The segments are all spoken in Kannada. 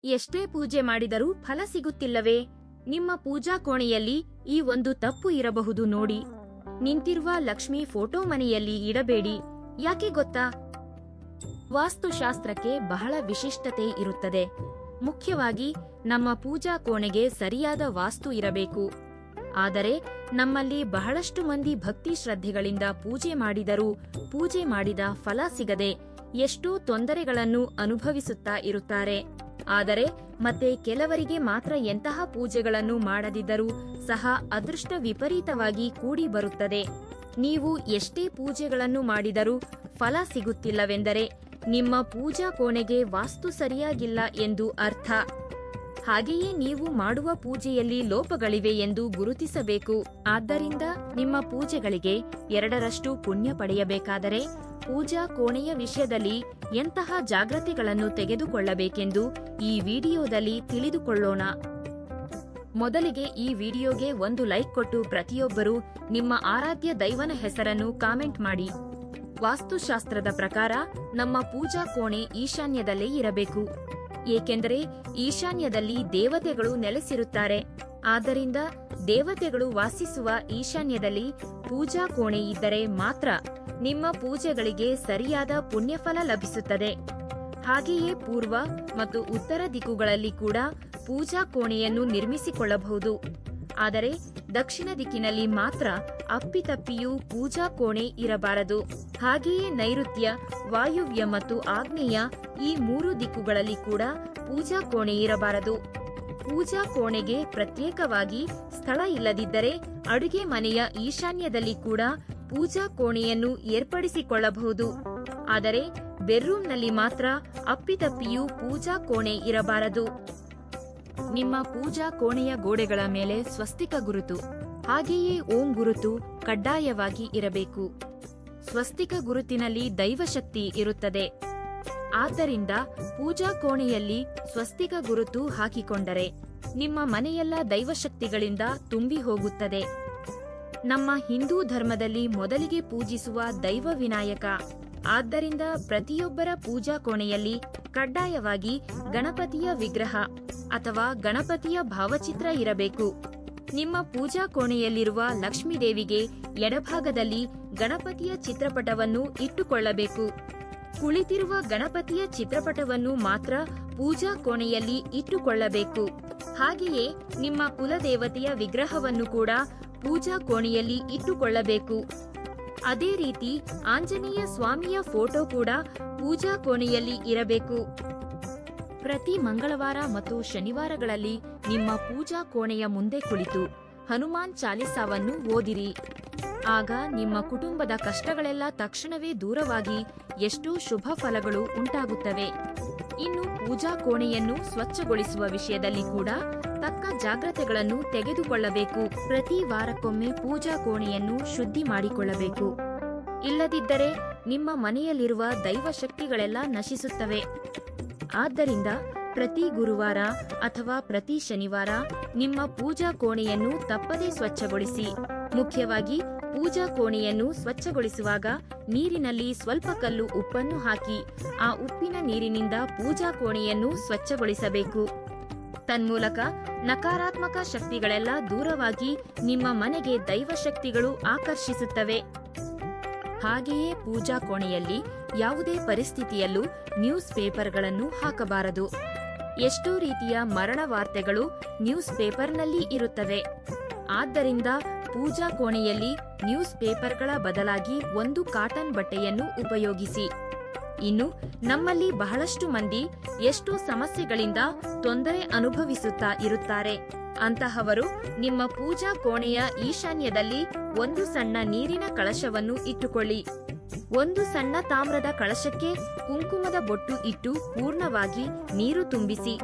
ಎಷ್ಟೇ ಪೂಜೆ ಮಾಡಿದರೂ ಫಲ ಸಿಗುತ್ತಿಲ್ಲವೇ? ನಿಮ್ಮ ಪೂಜಾ ಕೋಣೆಯಲ್ಲಿ ಈ ಒಂದು ತಪ್ಪು ಇರಬಹುದು ನೋಡಿ. ನಿಂತಿರುವ ಲಕ್ಷ್ಮಿ ಫೋಟೋ ಮನೆಯಲ್ಲಿ ಇಡಬೇಡಿ. ಯಾಕೆ ಗೊತ್ತಾ? ವಾಸ್ತುಶಾಸ್ತ್ರಕ್ಕೆ ಬಹಳ ವಿಶಿಷ್ಟತೆ ಇರುತ್ತದೆ. ಮುಖ್ಯವಾಗಿ ನಮ್ಮ ಪೂಜಾ ಕೋಣೆಗೆ ಸರಿಯಾದ ವಾಸ್ತು ಇರಬೇಕು. ಆದರೆ ನಮ್ಮಲ್ಲಿ ಬಹಳಷ್ಟು ಮಂದಿ ಭಕ್ತಿ ಶ್ರದ್ಧೆಗಳಿಂದ ಪೂಜೆ ಮಾಡಿದರೂ ಪೂಜೆ ಮಾಡಿದ ಫಲ ಸಿಗದೆ ಎಷ್ಟೋ ತೊಂದರೆಗಳನ್ನು ಅನುಭವಿಸುತ್ತಾ ಇರುತ್ತಾರೆ. ಆದರೆ ಮತ್ತೆ ಕೆಲವರಿಗೆ ಮಾತ್ರ ಎಂತಹ ಪೂಜೆಗಳನ್ನು ಮಾಡದಿದ್ದರೂ ಸಹ ಅದೃಷ್ಟ ವಿಪರೀತವಾಗಿ ಕೂಡಿ ಬರುತ್ತದೆ. ನೀವು ಎಷ್ಟೇ ಪೂಜೆಗಳನ್ನು ಮಾಡಿದರೂ ಫಲ ಸಿಗುತ್ತಿಲ್ಲವೆಂದರೆ ನಿಮ್ಮ ಪೂಜಾ ಕೋಣೆಗೆ ವಾಸ್ತು ಸರಿಯಾಗಿಲ್ಲ ಎಂದು ಅರ್ಥ. ಹಾಗೆಯೇ ನೀವು ಮಾಡುವ ಪೂಜೆಯಲ್ಲಿ ಲೋಪಗಳಿವೆ ಎಂದು ಗುರುತಿಸಬೇಕು. ಆದ್ದರಿಂದ ನಿಮ್ಮ ಪೂಜೆಗಳಿಗೆ 2ರಷ್ಟು ಪುಣ್ಯ ಪಡೆಯಬೇಕಾದರೆ ಪೂಜಾ ಕೋಣೆಯ ವಿಷಯದಲ್ಲಿ ಎಂತಹ ಜಾಗ್ರತೆಗಳನ್ನು ತೆಗೆದುಕೊಳ್ಳಬೇಕೆಂದು ಈ ವಿಡಿಯೋದಲ್ಲಿ ತಿಳಿದುಕೊಳ್ಳೋಣ. ಮೊದಲಿಗೆ ಈ ವಿಡಿಯೋಗೆ ಒಂದು ಲೈಕ್ ಕೊಟ್ಟು ಪ್ರತಿಯೊಬ್ಬರೂ ನಿಮ್ಮ ಆರಾಧ್ಯ ದೈವನ ಹೆಸರನ್ನು ಕಾಮೆಂಟ್ ಮಾಡಿ. ವಾಸ್ತುಶಾಸ್ತ್ರದ ಪ್ರಕಾರ ನಮ್ಮ ಪೂಜಾ ಕೋಣೆ ಈಶಾನ್ಯದಲ್ಲೇ ಇರಬೇಕು. ಏಕೆಂದರೆ ಈಶಾನ್ಯದಲ್ಲಿ ದೇವತೆಗಳು ನೆಲೆಸಿರುತ್ತಾರೆ. ಆದ್ದರಿಂದ ದೇವತೆಗಳು ವಾಸಿಸುವ ಈಶಾನ್ಯದಲ್ಲಿ ಪೂಜಾ ಕೋಣೆ ಇದ್ದರೆ ಮಾತ್ರ ನಿಮ್ಮ ಪೂಜೆಗಳಿಗೆ ಸರಿಯಾದ ಪುಣ್ಯಫಲ ಲಭಿಸುತ್ತದೆ. ಹಾಗೆಯೇ ಪೂರ್ವ ಮತ್ತು ಉತ್ತರ ದಿಕ್ಕುಗಳಲ್ಲಿ ಕೂಡ ಪೂಜಾ ಕೋಣೆಯನ್ನು ನಿರ್ಮಿಸಿಕೊಳ್ಳಬಹುದು. ಆದರೆ ದಕ್ಷಿಣ ದಿಕ್ಕಿನಲ್ಲಿ ಮಾತ್ರ ಅಪ್ಪಿತಪ್ಪಿಯೂ ಪೂಜಾ ಕೋಣೆ ಇರಬಾರದು. ಹಾಗೆಯೇ ನೈಋತ್ಯ, ವಾಯುವ್ಯ ಮತ್ತು ಆಗ್ನೇಯ ಈ 3 ದಿಕ್ಕುಗಳಲ್ಲಿ ಕೂಡ ಪೂಜಾ ಕೋಣೆ ಇರಬಾರದು. ಪೂಜಾ ಕೋಣೆಗೆ ಪ್ರತ್ಯೇಕವಾಗಿ ಸ್ಥಳ ಇಲ್ಲದಿದ್ದರೆ ಅಡುಗೆ ಮನೆಯ ಈಶಾನ್ಯದಲ್ಲಿ ಕೂಡ ಪೂಜಾ ಕೋಣೆಯನ್ನು ಏರ್ಪಡಿಸಿಕೊಳ್ಳಬಹುದು. ಆದರೆ ಬೆಡ್ರೂಮ್ನಲ್ಲಿ ಮಾತ್ರ ಅಪ್ಪಿತಪ್ಪಿಯೂ ಪೂಜಾ ಕೋಣೆ ಇರಬಾರದು. ನಿಮ್ಮ ಪೂಜಾ ಕೋಣೆಯ ಗೋಡೆಗಳ ಮೇಲೆ ಸ್ವಸ್ತಿಕ ಗುರುತು ಹಾಗೆಯೇ ಓಂ ಗುರುತು ಕಡ್ಡಾಯವಾಗಿ ಇರಬೇಕು. ಸ್ವಸ್ತಿಕ ಗುರುತಿನಲ್ಲಿ ದೈವಶಕ್ತಿ ಇರುತ್ತದೆ. ಆದ್ದರಿಂದ ಪೂಜಾ ಕೋಣೆಯಲ್ಲಿ ಸ್ವಸ್ತಿಕ ಗುರುತು ಹಾಕಿಕೊಂಡರೆ ನಿಮ್ಮ ಮನೆಯೆಲ್ಲ ದೈವಶಕ್ತಿಗಳಿಂದ ತುಂಬಿ ಹೋಗುತ್ತದೆ. ನಮ್ಮ ಹಿಂದೂ ಧರ್ಮದಲ್ಲಿ ಮೊದಲಿಗೆ ಪೂಜಿಸುವ ದೈವ ವಿನಾಯಕ. ಆದ್ದರಿಂದ ಪ್ರತಿಯೊಬ್ಬರ ಪೂಜಾ ಕೋಣೆಯಲ್ಲಿ ಕಡ್ಡಾಯವಾಗಿ ಗಣಪತಿಯ ವಿಗ್ರಹ ಅಥವಾ ಗಣಪತಿಯ ಭಾವಚಿತ್ರ ಇರಬೇಕು. ನಿಮ್ಮ ಪೂಜಾ ಕೋಣೆಯಲ್ಲಿರುವ ಲಕ್ಷ್ಮೀದೇವಿಗೆ ಎಡಭಾಗದಲ್ಲಿ ಗಣಪತಿಯ ಚಿತ್ರಪಟವನ್ನು ಇಟ್ಟುಕೊಳ್ಳಬೇಕು. ಕುಳಿತಿರುವ ಗಣಪತಿಯ ಚಿತ್ರಪಟವನ್ನು ಮಾತ್ರ ಪೂಜಾ ಕೋಣೆಯಲ್ಲಿ ಇಟ್ಟುಕೊಳ್ಳಬೇಕು. ಹಾಗೆಯೇ ನಿಮ್ಮ ಕುಲದೇವತೆಯ ವಿಗ್ರಹವನ್ನು ಕೂಡ ಪೂಜಾ ಕೋಣೆಯಲ್ಲಿ ಇಟ್ಟುಕೊಳ್ಳಬೇಕು. ಅದೇ ರೀತಿ ಆಂಜನೇಯ ಸ್ವಾಮಿಯ ಫೋಟೋ ಕೂಡ ಪೂಜಾ ಕೋಣೆಯಲ್ಲಿ ಇರಬೇಕು. ಪ್ರತಿ ಮಂಗಳವಾರ ಮತ್ತು ಶನಿವಾರಗಳಲ್ಲಿ ನಿಮ್ಮ ಪೂಜಾ ಕೋಣೆಯ ಮುಂದೆ ಕುಳಿತು ಹನುಮಾನ್ ಚಾಲಿಸಾವನ್ನು ಓದಿರಿ. ಆಗ ನಿಮ್ಮ ಕುಟುಂಬದ ಕಷ್ಟಗಳೆಲ್ಲ ತಕ್ಷಣವೇ ದೂರವಾಗಿ ಎಷ್ಟೋ ಶುಭ ಫಲಗಳು ಉಂಟಾಗುತ್ತವೆ. ಇನ್ನು ಪೂಜಾ ಕೋಣೆಯನ್ನು ಸ್ವಚ್ಛಗೊಳಿಸುವ ವಿಷಯದಲ್ಲಿ ಕೂಡ ತಕ್ಕ ಜಾಗ್ರತೆಗಳನ್ನು ತೆಗೆದುಕೊಳ್ಳಬೇಕು. ಪ್ರತಿ ವಾರಕ್ಕೊಮ್ಮೆ ಪೂಜಾ ಕೋಣೆಯನ್ನು ಶುದ್ಧಿ ಮಾಡಿಕೊಳ್ಳಬೇಕು. ಇಲ್ಲದಿದ್ದರೆ ನಿಮ್ಮ ಮನೆಯಲ್ಲಿರುವ ದೈವಶಕ್ತಿಗಳೆಲ್ಲ ನಶಿಸುತ್ತವೆ. ಆದ್ದರಿಂದ ಪ್ರತಿ ಗುರುವಾರ ಅಥವಾ ಪ್ರತಿ ಶನಿವಾರ ನಿಮ್ಮ ಪೂಜಾ ಕೋಣೆಯನ್ನು ತಪ್ಪದೇ ಸ್ವಚ್ಛಗೊಳಿಸಿ. ಮುಖ್ಯವಾಗಿ ಪೂಜಾ ಕೋಣೆಯನ್ನು ಸ್ವಚ್ಛಗೊಳಿಸುವಾಗ ನೀರಿನಲ್ಲಿ ಸ್ವಲ್ಪ ಕಲ್ಲು ಉಪ್ಪನ್ನು ಹಾಕಿ ಆ ಉಪ್ಪಿನ ನೀರಿನಿಂದ ಪೂಜಾ ಕೋಣೆಯನ್ನು ಸ್ವಚ್ಛಗೊಳಿಸಬೇಕು. ತನ್ಮೂಲಕ ನಕಾರಾತ್ಮಕ ಶಕ್ತಿಗಳೆಲ್ಲ ದೂರವಾಗಿ ನಿಮ್ಮ ಮನೆಗೆ ದೈವಶಕ್ತಿಗಳು ಆಕರ್ಷಿಸುತ್ತವೆ. ಹಾಗೆಯೇ ಪೂಜಾ ಕೋಣೆಯಲ್ಲಿ ಯಾವುದೇ ಪರಿಸ್ಥಿತಿಯಲ್ಲೂ ನ್ಯೂಸ್ ಪೇಪರ್ಗಳನ್ನು ಹಾಕಬಾರದು. ಎಷ್ಟೋ ರೀತಿಯ ಮರಣ ವಾರ್ತೆಗಳು ನ್ಯೂಸ್ ಪೇಪರ್ನಲ್ಲಿ ಇರುತ್ತವೆ. ಆದ್ದರಿಂದ ಪೂಜಾ ಕೋಣೆಯಲ್ಲಿ ನ್ಯೂಸ್ ಪೇಪರ್ಗಳ ಬದಲಾಗಿ ಒಂದು ಕಾಟನ್ ಬಟ್ಟೆಯನ್ನು ಉಪಯೋಗಿಸಿ. ಇನ್ನು ನಮ್ಮಲ್ಲಿ ಬಹಳಷ್ಟು ಮಂದಿ ಎಷ್ಟೋ ಸಮಸ್ಯೆಗಳಿಂದ ತೊಂದರೆ ಅನುಭವಿಸುತ್ತಾ ಇರುತ್ತಾರೆ. ಅಂತಹವರು ನಿಮ್ಮ ಪೂಜಾ ಕೋಣೆಯ ಈಶಾನ್ಯದಲ್ಲಿ ಒಂದು ಸಣ್ಣ ನೀರಿನ ಕಳಶವನ್ನು ಇಟ್ಟುಕೊಳ್ಳಿ. ಒಂದು ಸಣ್ಣ ತಾಮ್ರದ ಕಳಶಕ್ಕೆ ಕುಂಕುಮದ ಬೊಟ್ಟು ಇಟ್ಟು ಪೂರ್ಣವಾಗಿ ನೀರು ತುಂಬಿಸಿ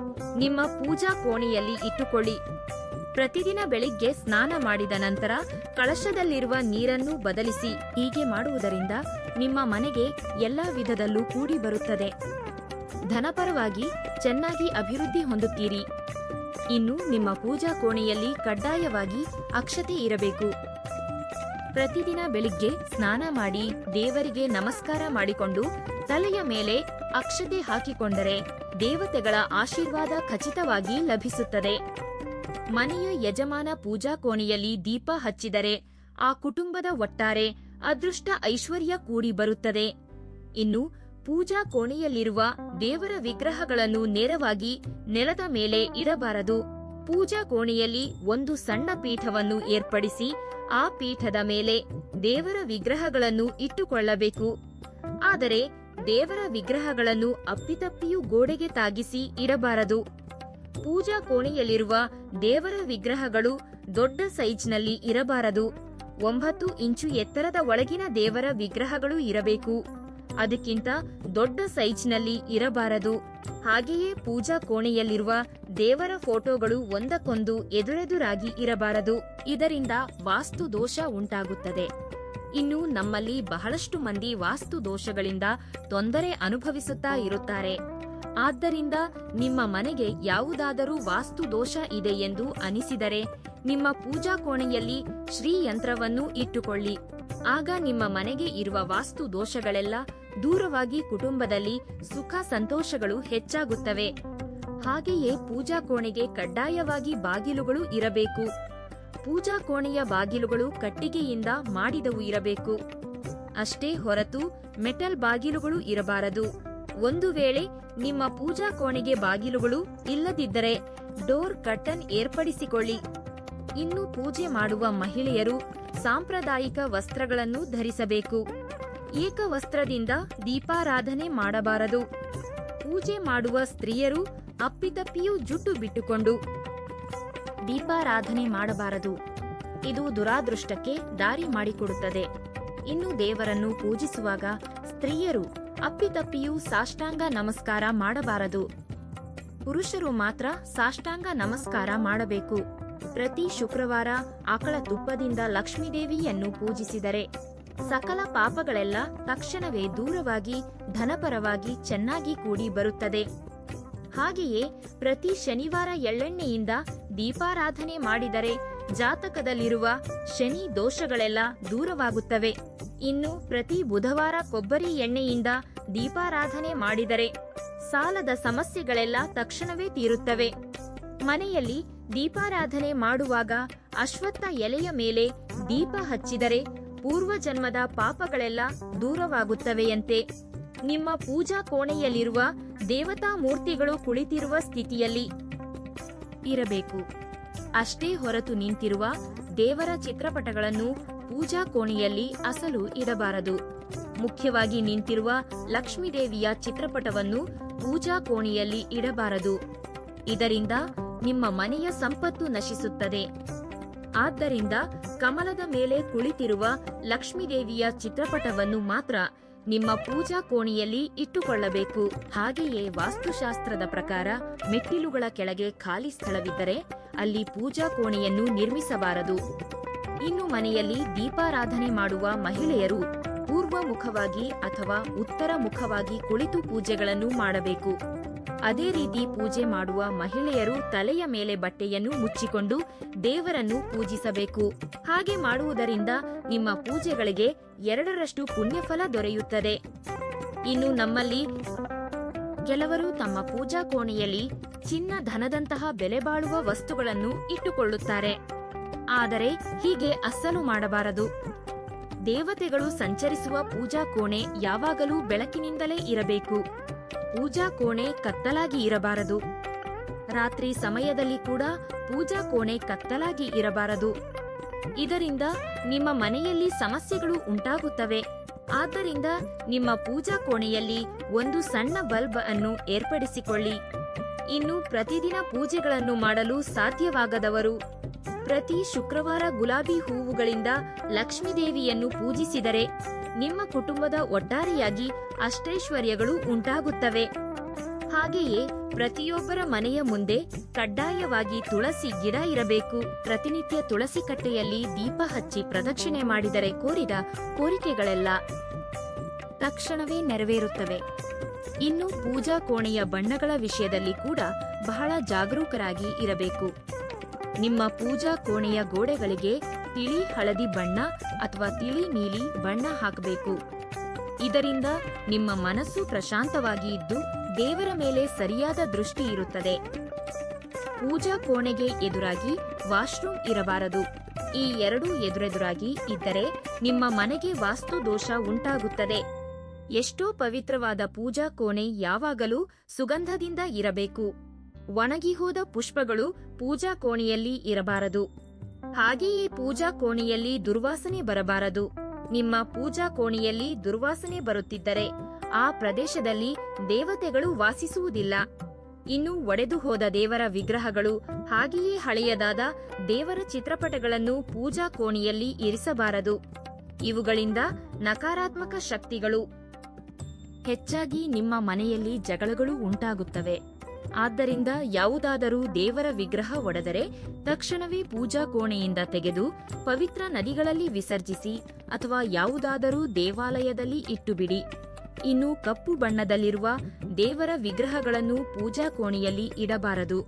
ನಿಮ್ಮ ಪೂಜಾ ಕೋಣೆಯಲ್ಲಿ ಇಟ್ಟುಕೊಳ್ಳಿ. ಪ್ರತಿದಿನ ಬೆಳಿಗ್ಗೆ ಸ್ನಾನ ಮಾಡಿದ ನಂತರ ಕಳಶದಲ್ಲಿರುವ ನೀರನ್ನು ಬದಲಿಸಿ. ಹೀಗೆ ಮಾಡುವುದರಿಂದ ನಿಮ್ಮ ಮನೆಗೆ ಎಲ್ಲಾ ವಿಧದಲ್ಲೂ ಕೂಡಿ ಬರುತ್ತದೆ. ಧನಪರವಾಗಿ ಚೆನ್ನಾಗಿ ಅಭಿವೃದ್ಧಿ ಹೊಂದುತ್ತೀರಿ. ಇನ್ನು ನಿಮ್ಮ ಪೂಜಾ ಕೋಣೆಯಲ್ಲಿ ಕಡ್ಡಾಯವಾಗಿ ಅಕ್ಷತೆ ಇರಬೇಕು. ಪ್ರತಿದಿನ ಬೆಳಿಗ್ಗೆ ಸ್ನಾನ ಮಾಡಿ ದೇವರಿಗೆ ನಮಸ್ಕಾರ ಮಾಡಿಕೊಂಡು ತಲೆಯ ಮೇಲೆ ಅಕ್ಷತೆ ಹಾಕಿಕೊಂಡರೆ ದೇವತೆಗಳ ಆಶೀರ್ವಾದ ಖಚಿತವಾಗಿ ಲಭಿಸುತ್ತದೆ. ಮನೆಯ ಯಜಮಾನ ಪೂಜಾ ಕೋಣೆಯಲ್ಲಿ ದೀಪ ಹಚ್ಚಿದರೆ ಆ ಕುಟುಂಬದ ಒಟ್ಟಾರೆ ಅದೃಷ್ಟ ಐಶ್ವರ್ಯ ಕೂಡಿ ಬರುತ್ತದೆ. ಇನ್ನು ಪೂಜಾ ಕೋಣೆಯಲ್ಲಿರುವ ದೇವರ ವಿಗ್ರಹಗಳನ್ನು ನೇರವಾಗಿ ನೆಲದ ಮೇಲೆ ಇಡಬಾರದು. ಪೂಜಾ ಕೋಣೆಯಲ್ಲಿ ಒಂದು ಸಣ್ಣ ಪೀಠವನ್ನು ಏರ್ಪಡಿಸಿ ಆ ಪೀಠದ ಮೇಲೆ ದೇವರ ವಿಗ್ರಹಗಳನ್ನು ಇಟ್ಟುಕೊಳ್ಳಬೇಕು. ಆದರೆ ದೇವರ ವಿಗ್ರಹಗಳನ್ನು ಅಪ್ಪಿತಪ್ಪಿಯೂ ಗೋಡೆಗೆ ತಾಗಿಸಿ ಇಡಬಾರದು. ಪೂಜಾ ಕೋಣೆಯಲ್ಲಿರುವ ದೇವರ ವಿಗ್ರಹಗಳು ದೊಡ್ಡ ಸೈಜ್ನಲ್ಲಿ ಇರಬಾರದು. 9 ಇಂಚು ಎತ್ತರದ ಒಳಗಿನ ದೇವರ ವಿಗ್ರಹಗಳು ಇರಬೇಕು. ಅದಕ್ಕಿಂತ ದೊಡ್ಡ ಸೈಜ್ನಲ್ಲಿ ಇರಬಾರದು. ಹಾಗೆಯೇ ಪೂಜಾ ಕೋಣೆಯಲ್ಲಿರುವ ದೇವರ ಫೋಟೋಗಳು ಒಂದಕ್ಕೊಂದು ಎದುರೆದುರಾಗಿ ಇರಬಾರದು. ಇದರಿಂದ ವಾಸ್ತು ದೋಷ ಉಂಟಾಗುತ್ತದೆ. ಇನ್ನು ನಮ್ಮಲ್ಲಿ ಬಹಳಷ್ಟು ಮಂದಿ ವಾಸ್ತು ದೋಷಗಳಿಂದ ತೊಂದರೆ ಅನುಭವಿಸುತ್ತಾ ಇರುತ್ತಾರೆ. ಆದ್ದರಿಂದ ನಿಮ್ಮ ಮನೆಗೆ ಯಾವುದಾದರೂ ವಾಸ್ತು ದೋಷ ಇದೆ ಎಂದು ಅನಿಸಿದರೆ ನಿಮ್ಮ ಪೂಜಾ ಕೋಣೆಯಲ್ಲಿ ಶ್ರೀ ಯಂತ್ರವನ್ನು ಇಟ್ಟುಕೊಳ್ಳಿ. ಆಗ ನಿಮ್ಮ ಮನೆಗೆ ಇರುವ ವಾಸ್ತು ದೋಷಗಳೆಲ್ಲ ದೂರವಾಗಿ ಕುಟುಂಬದಲ್ಲಿ ಸುಖ ಸಂತೋಷಗಳು ಹೆಚ್ಚಾಗುತ್ತವೆ. ಹಾಗೆಯೇ ಪೂಜಾ ಕೋಣೆಗೆ ಕಡ್ಡಾಯವಾಗಿ ಬಾಗಿಲುಗಳು ಇರಬೇಕು. ಪೂಜಾ ಕೋಣೆಯ ಬಾಗಿಲುಗಳು ಕಟ್ಟಿಗೆಯಿಂದ ಮಾಡಿದವು ಇರಬೇಕು. ಅಷ್ಟೇ ಹೊರತು ಮೆಟಲ್ ಬಾಗಿಲುಗಳು ಇರಬಾರದು. ಒಂದು ವೇಳೆ ನಿಮ್ಮ ಪೂಜಾ ಕೋಣೆಗೆ ಬಾಗಿಲುಗಳು ಇಲ್ಲದಿದ್ದರೆ ಡೋರ್ ಕರ್ಟನ್ ಏರ್ಪಡಿಸಿಕೊಳ್ಳಿ. ಇನ್ನು ಪೂಜೆ ಮಾಡುವ ಮಹಿಳೆಯರು ಸಾಂಪ್ರದಾಯಿಕ ವಸ್ತ್ರಗಳನ್ನು ಧರಿಸಬೇಕು. ಏಕವಸ್ತ್ರದಿಂದ ದೀಪಾರಾಧನೆ ಮಾಡಬಾರದು. ಪೂಜೆ ಮಾಡುವ ಸ್ತ್ರೀಯರು ಅಪ್ಪಿತಪ್ಪಿಯೂ ಜುಟ್ಟು ಬಿಟ್ಟುಕೊಂಡು ದೀಪಾರಾಧನೆ ಮಾಡಬಾರದು. ಇದು ದುರಾದೃಷ್ಟಕ್ಕೆ ದಾರಿ ಮಾಡಿಕೊಡುತ್ತದೆ. ಇನ್ನು ದೇವರನ್ನು ಪೂಜಿಸುವಾಗ ಸ್ತ್ರೀಯರು ಅಪ್ಪಿತಪ್ಪಿಯೂ ಸಾಷ್ಟಾಂಗ ನಮಸ್ಕಾರ ಮಾಡಬಾರದು. ಪುರುಷರು ಮಾತ್ರ ಸಾಷ್ಟಾಂಗ ನಮಸ್ಕಾರ ಮಾಡಬೇಕು. ಪ್ರತಿ ಶುಕ್ರವಾರ ಆಕಳ ತುಪ್ಪದಿಂದ ಲಕ್ಷ್ಮೀದೇವಿಯನ್ನು ಪೂಜಿಸಿದರೆ ಸಕಲ ಪಾಪಗಳೆಲ್ಲ ತಕ್ಷಣವೇ ದೂರವಾಗಿ ಧನಪರವಾಗಿ ಚೆನ್ನಾಗಿ ಕೂಡಿ ಬರುತ್ತದೆ. ಹಾಗೆಯೇ ಪ್ರತಿ ಶನಿವಾರ ಎಳ್ಳೆಣ್ಣೆಯಿಂದ ದೀಪಾರಾಧನೆ ಮಾಡಿದರೆ ಜಾತಕದಲ್ಲಿರುವ ಶನಿ ದೋಷಗಳೆಲ್ಲ ದೂರವಾಗುತ್ತವೆ. ಇನ್ನು ಪ್ರತಿ ಬುಧವಾರ ಕೊಬ್ಬರಿ ಎಣ್ಣೆಯಿಂದ ದೀಪಾರಾಧನೆ ಮಾಡಿದರೆ ಸಾಲದ ಸಮಸ್ಯೆಗಳೆಲ್ಲ ತಕ್ಷಣವೇ ತೀರುತ್ತವೆ. ಮನೆಯಲ್ಲಿ ದೀಪಾರಾಧನೆ ಮಾಡುವಾಗ ಅಶ್ವತ್ಥ ಎಲೆಯ ಮೇಲೆ ದೀಪ ಹಚ್ಚಿದರೆ ಪೂರ್ವಜನ್ಮದ ಪಾಪಗಳೆಲ್ಲ ದೂರವಾಗುತ್ತವೆಯಂತೆ. ನಿಮ್ಮ ಪೂಜಾ ಕೋಣೆಯಲ್ಲಿರುವ ದೇವತಾ ಮೂರ್ತಿಗಳು ಕುಳಿತಿರುವ ಸ್ಥಿತಿಯಲ್ಲಿ ಇರಬೇಕು. ಅಷ್ಟೇ ಹೊರತು ನಿಂತಿರುವ ದೇವರ ಚಿತ್ರಪಟಗಳನ್ನು ಪೂಜಾ ಕೋಣೆಯಲ್ಲಿ ಅಸಲು ಇಡಬಾರದು. ಮುಖ್ಯವಾಗಿ ನಿಂತಿರುವ ಲಕ್ಷ್ಮೀದೇವಿಯ ಚಿತ್ರಪಟವನ್ನು ಪೂಜಾ ಕೋಣೆಯಲ್ಲಿ ಇಡಬಾರದು. ಇದರಿಂದ ನಿಮ್ಮ ಮನೆಯ ಸಂಪತ್ತು ನಶಿಸುತ್ತದೆ. ಆದ್ದರಿಂದ ಕಮಲದ ಮೇಲೆ ಕುಳಿತಿರುವ ಲಕ್ಷ್ಮೀದೇವಿಯ ಚಿತ್ರಪಟವನ್ನು ಮಾತ್ರ ನಿಮ್ಮ ಪೂಜಾ ಕೋಣೆಯಲ್ಲಿ ಇಟ್ಟುಕೊಳ್ಳಬೇಕು. ಹಾಗೆಯೇ ವಾಸ್ತುಶಾಸ್ತ್ರದ ಪ್ರಕಾರ ಮೆಟ್ಟಿಲುಗಳ ಕೆಳಗೆ ಖಾಲಿ ಸ್ಥಳವಿದ್ದರೆ ಅಲ್ಲಿ ಪೂಜಾ ಕೋಣೆಯನ್ನು ನಿರ್ಮಿಸಬಾರದು. ಇನ್ನು ಮನೆಯಲ್ಲಿ ದೀಪಾರಾಧನೆ ಮಾಡುವ ಮಹಿಳೆಯರು ಪೂರ್ವ ಮುಖವಾಗಿ ಅಥವಾ ಉತ್ತರ ಮುಖವಾಗಿ ಕುಳಿತು ಪೂಜೆಗಳನ್ನು ಮಾಡಬೇಕು. ಅದೇ ರೀತಿ ಪೂಜೆ ಮಾಡುವ ಮಹಿಳೆಯರು ತಲೆಯ ಮೇಲೆ ಬಟ್ಟೆಯನ್ನು ಮುಚ್ಚಿಕೊಂಡು ದೇವರನ್ನು ಪೂಜಿಸಬೇಕು. ಹಾಗೆ ಮಾಡುವುದರಿಂದ ನಿಮ್ಮ ಪೂಜೆಗಳಿಗೆ 2ರಷ್ಟು ಪುಣ್ಯಫಲ ದೊರೆಯುತ್ತದೆ. ಇನ್ನು ನಮ್ಮಲ್ಲಿ ಕೆಲವರು ತಮ್ಮ ಪೂಜಾ ಕೋಣೆಯಲ್ಲಿ ಚಿನ್ನ ಧನದಂತಹ ಬೆಲೆ ಬಾಳುವ ವಸ್ತುಗಳನ್ನು ಇಟ್ಟುಕೊಳ್ಳುತ್ತಾರೆ. ಆದರೆ ಹೀಗೆ ಅಸ್ಸಲು ಮಾಡಬಾರದು. ದೇವತೆಗಳು ಸಂಚರಿಸುವ ಪೂಜಾ ಕೋಣೆ ಯಾವಾಗಲೂ ಬೆಳಕಿನಿಂದಲೇ ಇರಬೇಕು. ಪೂಜಾ ಕೋಣೆ ಕತ್ತಲಾಗಿ ಇರಬಾರದು. ರಾತ್ರಿ ಸಮಯದಲ್ಲಿ ಕೂಡ ಪೂಜಾ ಕೋಣೆ ಕತ್ತಲಾಗಿ ಇರಬಾರದು. ಇದರಿಂದ ನಿಮ್ಮ ಮನೆಯಲ್ಲಿ ಸಮಸ್ಯೆಗಳು ಉಂಟಾಗುತ್ತವೆ. ಆದ್ದರಿಂದ ನಿಮ್ಮ ಪೂಜಾ ಕೋಣೆಯಲ್ಲಿ ಒಂದು ಸಣ್ಣ ಬಲ್ಬ್ ಅನ್ನು ಏರ್ಪಡಿಸಿಕೊಳ್ಳಿ. ಇನ್ನು ಪ್ರತಿದಿನ ಪೂಜೆಗಳನ್ನು ಮಾಡಲು ಸಾಧ್ಯವಾಗದವರು ಪ್ರತಿ ಶುಕ್ರವಾರ ಗುಲಾಬಿ ಹೂವುಗಳಿಂದ ಲಕ್ಷ್ಮೀದೇವಿಯನ್ನು ಪೂಜಿಸಿದರೆ ನಿಮ್ಮ ಕುಟುಂಬದ ಒಟ್ಟಾರೆಯಾಗಿ ಅಷ್ಟೈಶ್ವರ್ಯಗಳು ಉಂಟಾಗುತ್ತವೆ. ಹಾಗೆಯೇ ಪ್ರತಿಯೊಬ್ಬರ ಮನೆಯ ಮುಂದೆ ಕಡ್ಡಾಯವಾಗಿ ತುಳಸಿ ಗಿಡ ಇರಬೇಕು. ಪ್ರತಿನಿತ್ಯ ತುಳಸಿ ಕಟ್ಟೆಯಲ್ಲಿ ದೀಪ ಹಚ್ಚಿ ಪ್ರದಕ್ಷಿಣೆ ಮಾಡಿದರೆ ಕೋರಿದ ಕೋರಿಕೆಗಳೆಲ್ಲ ತಕ್ಷಣವೇ ನೆರವೇರುತ್ತವೆ. ಇನ್ನು ಪೂಜಾ ಕೋಣೆಯ ಬಣ್ಣಗಳ ವಿಷಯದಲ್ಲಿ ಕೂಡ ಬಹಳ ಜಾಗರೂಕರಾಗಿ ಇರಬೇಕು. ನಿಮ್ಮ ಪೂಜಾ ಕೋಣೆಯ ಗೋಡೆಗಳಿಗೆ ತಿಳಿ ಹಳದಿ ಬಣ್ಣ ಅಥವಾ ತಿಳಿ ನೀಲಿ ಬಣ್ಣ ಹಾಕಬೇಕು. ಇದರಿಂದ ನಿಮ್ಮ ಮನಸ್ಸು ಪ್ರಶಾಂತವಾಗಿ ಇದ್ದು ದೇವರ ಮೇಲೆ ಸರಿಯಾದ ದೃಷ್ಟಿ ಇರುತ್ತದೆ. ಪೂಜಾ ಕೋಣೆಗೆ ಎದುರಾಗಿ ವಾಶ್ರೂಮ್ ಇರಬಾರದು. ಈ ಎರಡೂ ಎದುರೆದುರಾಗಿ ಇದ್ದರೆ ನಿಮ್ಮ ಮನೆಗೆ ವಾಸ್ತು ದೋಷ ಉಂಟಾಗುತ್ತದೆ. ಎಷ್ಟೋ ಪವಿತ್ರವಾದ ಪೂಜಾ ಕೋಣೆ ಯಾವಾಗಲೂ ಸುಗಂಧದಿಂದ ಇರಬೇಕು. ಒಣಗಿಹೋದ ಪುಷ್ಪಗಳು ಪೂಜಾ ಕೋಣೆಯಲ್ಲಿ ಇರಬಾರದು. ಹಾಗೆಯೇ ಪೂಜಾ ಕೋಣೆಯಲ್ಲಿ ದುರ್ವಾಸನೆ ಬರಬಾರದು. ನಿಮ್ಮ ಪೂಜಾ ಕೋಣೆಯಲ್ಲಿ ದುರ್ವಾಸನೆ ಬರುತ್ತಿದ್ದರೆ ಆ ಪ್ರದೇಶದಲ್ಲಿ ದೇವತೆಗಳು ವಾಸಿಸುವುದಿಲ್ಲ. ಇನ್ನು ಒಡೆದು ಹೋದ ದೇವರ ವಿಗ್ರಹಗಳು ಹಾಗೆಯೇ ಹಳೆಯದಾದ ದೇವರ ಚಿತ್ರಪಟಗಳನ್ನು ಪೂಜಾ ಕೋಣೆಯಲ್ಲಿ ಇರಿಸಬಾರದು. ಇವುಗಳಿಂದ ನಕಾರಾತ್ಮಕ ಶಕ್ತಿಗಳು ಹೆಚ್ಚಾಗಿ ನಿಮ್ಮ ಮನೆಯಲ್ಲಿ ಜಗಳಗಳು ಉಂಟಾಗುತ್ತವೆ. ಆದ್ದರಿಂದ ಯಾವುದಾದರೂ ದೇವರ ವಿಗ್ರಹ ಒಡೆದರೆ ತಕ್ಷಣವೇ ಪೂಜಾ ಕೋಣೆಯಿಂದ ತೆಗೆದು ಪವಿತ್ರ ನದಿಗಳಲ್ಲಿ ವಿಸರ್ಜಿಸಿ ಅಥವಾ ಯಾವುದಾದರೂ ದೇವಾಲಯದಲ್ಲಿ ಇಟ್ಟುಬಿಡಿ. ಇನ್ನು ಕಪ್ಪು ಬಣ್ಣದಲ್ಲಿರುವ ದೇವರ ವಿಗ್ರಹಗಳನ್ನು ಪೂಜಾ ಕೋಣೆಯಲ್ಲಿ ಇಡಬಾರದು.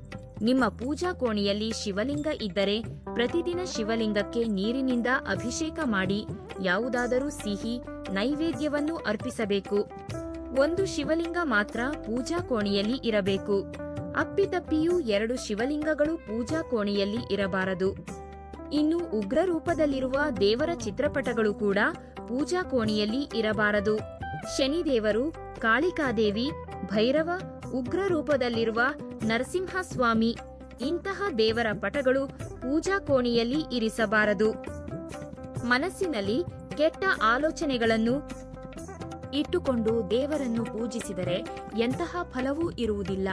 ನಿಮ್ಮ ಪೂಜಾ ಕೋಣೆಯಲ್ಲಿ ಶಿವಲಿಂಗ ಇದ್ದರೆ ಪ್ರತಿದಿನ ಶಿವಲಿಂಗಕ್ಕೆ ನೀರಿನಿಂದ ಅಭಿಷೇಕ ಮಾಡಿ ಯಾವುದಾದರೂ ಸಿಹಿ ನೈವೇದ್ಯವನ್ನು ಅರ್ಪಿಸಬೇಕು. ಒಂದು ಶಿವಲಿಂಗ ಮಾತ್ರ ಪೂಜಾ ಕೋಣೆಯಲ್ಲಿ ಇರಬೇಕು. ಅಪ್ಪಿತಪ್ಪಿಯೂ 2 ಶಿವಲಿಂಗಗಳು ಪೂಜಾ ಕೋಣೆಯಲ್ಲಿ ಇರಬಾರದು. ಇನ್ನು ಉಗ್ರ ರೂಪದಲ್ಲಿರುವ ದೇವರ ಚಿತ್ರಪಟಗಳು ಕೂಡ ಪೂಜಾ ಕೋಣೆಯಲ್ಲಿ ಇರಬಾರದು. ಶನಿದೇವರು, ಕಾಳಿಕಾದೇವಿ, ಭೈರವ, ಉಗ್ರ ರೂಪದಲ್ಲಿರುವ ನರಸಿಂಹಸ್ವಾಮಿ ಇಂತಹ ದೇವರ ಪಟಗಳು ಪೂಜಾ ಕೋಣೆಯಲ್ಲಿ ಇರಿಸಬಾರದು. ಮನಸ್ಸಿನಲ್ಲಿ ಕೆಟ್ಟ ಆಲೋಚನೆಗಳನ್ನು ಇಟ್ಟುಕೊಂಡು ದೇವರನ್ನು ಪೂಜಿಸಿದರೆ ಎಂತಹ ಫಲವೂ ಇರುವುದಿಲ್ಲ.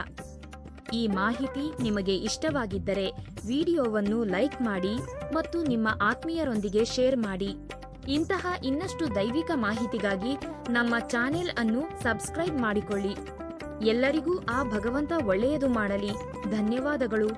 ಈ ಮಾಹಿತಿ ನಿಮಗೆ ಇಷ್ಟವಾಗಿದ್ದರೆ ವಿಡಿಯೋವನ್ನು ಲೈಕ್ ಮಾಡಿ ಮತ್ತು ನಿಮ್ಮ ಆತ್ಮೀಯರೊಂದಿಗೆ ಶೇರ್ ಮಾಡಿ. ಇಂತಹ ಇನ್ನಷ್ಟು ದೈವಿಕ ಮಾಹಿತಿಗಾಗಿ ನಮ್ಮ ಚಾನೆಲ್ ಅನ್ನು ಸಬ್ಸ್ಕ್ರೈಬ್ ಮಾಡಿಕೊಳ್ಳಿ. ಎಲ್ಲರಿಗೂ ಆ ಭಗವಂತ ಒಳ್ಳೆಯದು ಮಾಡಲಿ. ಧನ್ಯವಾದಗಳು.